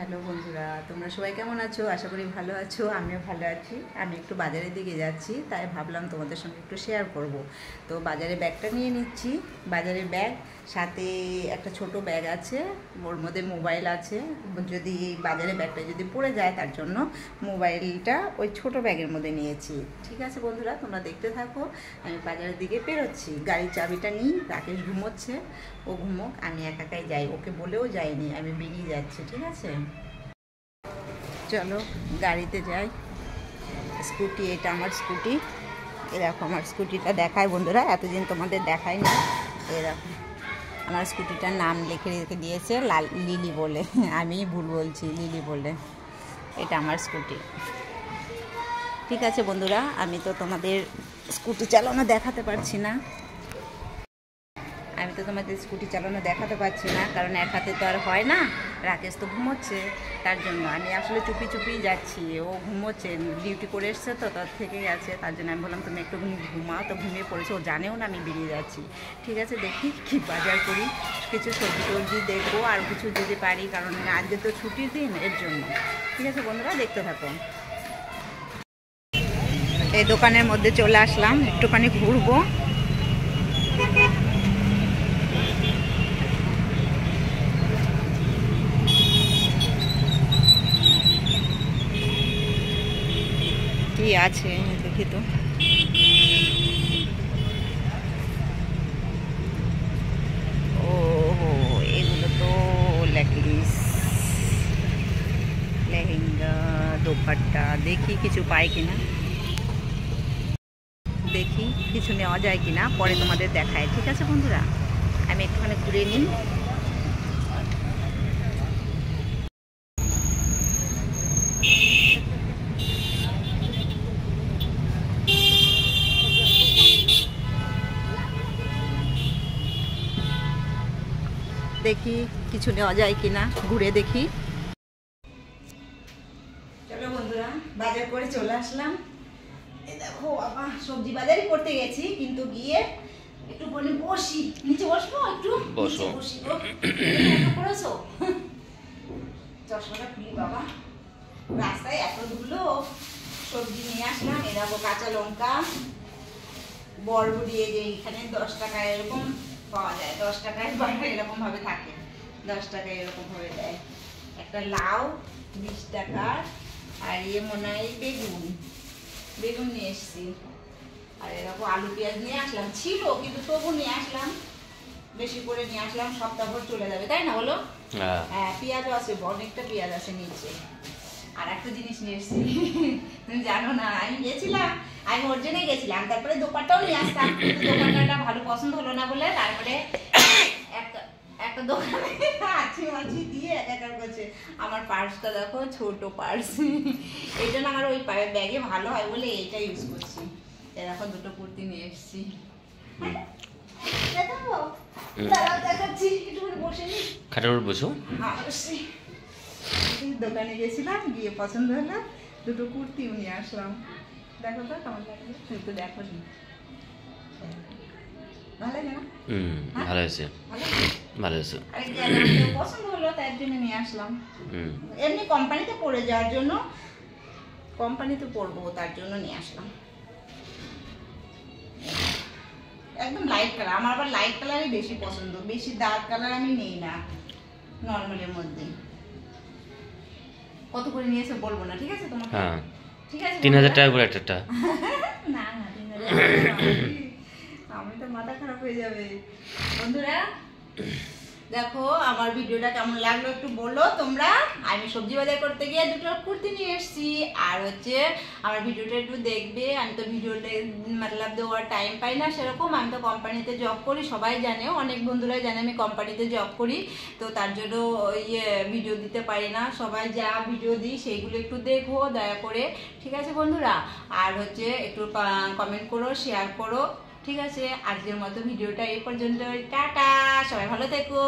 Hello বন্ধুরা, তোমরা সবাই কেমন আছো? আশা করি ভালো আছো। আমিও ভালো আছি। আমি একটু বাজারের দিকে যাচ্ছি, তাই ভাবলাম তোমাদের সঙ্গে একটু শেয়ার করব। তো বাজারে ব্যাগটা নিয়ে নিচ্ছি। বাজারের ব্যাগ, সাথে একটা ছোট ব্যাগ আছে, ওর মধ্যে মোবাইল আছে। যদি এই বাজারে ব্যাগটা যদি পড়ে যায়, তার জন্য মোবাইলটা ওই ছোট ব্যাগের মধ্যে নিয়েছি। ঠিক আছে বন্ধুরা, তোমরা দেখতে থাকো। আমি বাজারের দিকে বেরোচ্ছি। গাড়ির চাবিটা নিই, রাকেশ ঘুমোচ্ছে, ও ঘুমোক, আমি একাই যাই। ওকে বলেও যাইনি, আমি বেরিয়ে যাচ্ছি। ঠিক আছে, চলো গাড়িতে যাই। স্কুটি, এটা আমার স্কুটি। এরকম আমার স্কুটিটা দেখায় বন্ধুরা, এতদিন তোমাদের দেখাই না। এরকম আমার স্কুটিটার নাম লিখে রেখে দিয়েছে লিলি বলে, আমি ভুল বলছি, লিলি বলে। এটা আমার স্কুটি। ঠিক আছে বন্ধুরা, আমি তো তোমাদের স্কুটি চালানো দেখাতে পারছি না। স্কুটি চালানো দেখাতে পারছি না, কারণ এক হাতে তো আর হয় না। রাকেশ তো ঘুমোচ্ছে, তার জন্য আমি আসলে চুপি চুপি যাচ্ছি। ও ঘুমোচ্ছে, ডিউটি করে এসছে তো, তার থেকেই আছে। তার জন্য আমি বললাম তুমি একটু ঘুমাও, তো ঘুমিয়ে পড়েছে। ও জানেও না আমি বেরিয়ে যাচ্ছি। ঠিক আছে, দেখি কি বাজার করি। কিছু সবজি টবজি দেখবো, আর কিছু যদি পারি, কারণ আজকে তো ছুটির দিন, এর জন্য। ঠিক আছে বন্ধুরা, দেখতে থাকো। এই দোকানের মধ্যে চলে আসলাম, একটুখানি ঘুরবো। কি আছে দেখি তো। ও এগুলো তো লেহেঙ্গা, দোপাট্টা। দেখি কিছু পাই কিনা, দেখি কিছু নেওয়া যায় কিনা, পরে তোমাদের দেখায়। ঠিক আছে বন্ধুরা, আমি একটুখানি ঘুরে নিই। দেখি কিছু নেওয়া যায় কিনা, ঘুরে দেখি। চলো বন্ধুরা, বাজার করে চলে আসলাম। এই দেখো বাবা, সবজি বাজারই করতে গেছি, কিন্তু গিয়ে একটু বলি বসি, নিচে বসবো, একটু বসো। করেছো চশমাটা খুলি বাবা। রাস্তায় এত ধুলো, সবজি নিয়ে আসলাম। এ দেখো কাঁচা লঙ্কা, বরবটি, এই যে এখানে 10 টাকায় এরকম পাওয়া যায়। 10 টাকায় এরকম ভাবে থাকে, 10 টাকায় এরকম ভাবে দেয়। একটা লাউ 20 টাকার, আর মনে হয় বেগুন নিয়ে এসছি। আর এরকম আলু পেঁয়াজ নিয়ে আসলাম, ছিল কিন্তু তবু নিয়ে আসলাম, বেশি করে নিয়ে আসলাম, সপ্তাহভর চলে যাবে, তাই না বলো? হ্যাঁ, পেঁয়াজও আছে, অনেকটা পেঁয়াজ আছে নিচে। আর একটা জিনিস নিয়ে এসছি, তুমি জানো না, আমি গেছিলাম, আমি ওর জন্যই গেছিলাম। তারপরে দোপাট্টাও নিয়ে আসতাম, কিন্তু দোপাট্টাটা ভালো পছন্দ হলো না বলে তারপরে একটা দোকানে আছি দিয়ে একাকার করছে। আমার পার্সটা দেখো, ছোট পার্স। এই জন্য আমার ওই ব্যাগে ভালো হয় বলে এইটা ইউজ করছি। এরকম দুটো কুর্তি নিয়ে এসছি। দেখাচ্ছি, একটু বসে নি, খাটের উপর বসো। দোকানে গেছিলাম, গিয়ে পছন্দ হলো, দুটো কুর্তিও নিয়ে আসলাম। দেখো তো কেমন লাগলো, তুমি তো দেখো নি। ভালো হয়েছে, ভালো হয়েছে। পছন্দ হলো, তার জন্য নিয়ে আসলাম। এমনি কোম্পানিতে পড়ে যাওয়ার জন্য, কোম্পানিতে পড়বো তার জন্য নিয়ে আসলাম। একদম লাইট কালার, আমার আবার লাইট কালারই বেশি পছন্দ, বেশি ডার্ক কালার আমি নেই না, নর্মালের মধ্যে। কত করে নিয়েছে বলবো না, ঠিক আছে তোমাকে? ঠিক আছে, 3000 টাকা করে একটা। না না, 3000 আমি তো মাথা খারাপ হয়ে যাবে। বন্ধুরা দেখো, আমার ভিডিওটা কেমন লাগলো একটু বলো তোমরা। আমি সবজি বাজার করতে গিয়ে দুটো কুর্তি নিয়ে এসেছি, আর আমার ভিডিওটা একটু দেখবে। আমি তো ভিডিওটা মতলব দেওয়ার টাইম পাই না সেরকম। আমি তো কোম্পানিতে জব করি, সবাই জানে, অনেক বন্ধুরাই জানে আমি কোম্পানিতে জব করি, তো তার জন্য ভিডিও দিতে পারি না। সবাই যা ভিডিও দিই সেইগুলো একটু দেখো দয়া করে, ঠিক আছে বন্ধুরা? আর একটু কমেন্ট করো, শেয়ার করো। ঠিক আছে, আজকের মতো ভিডিওটা এই পর্যন্ত। টাটা, সবাই ভালো থেকো।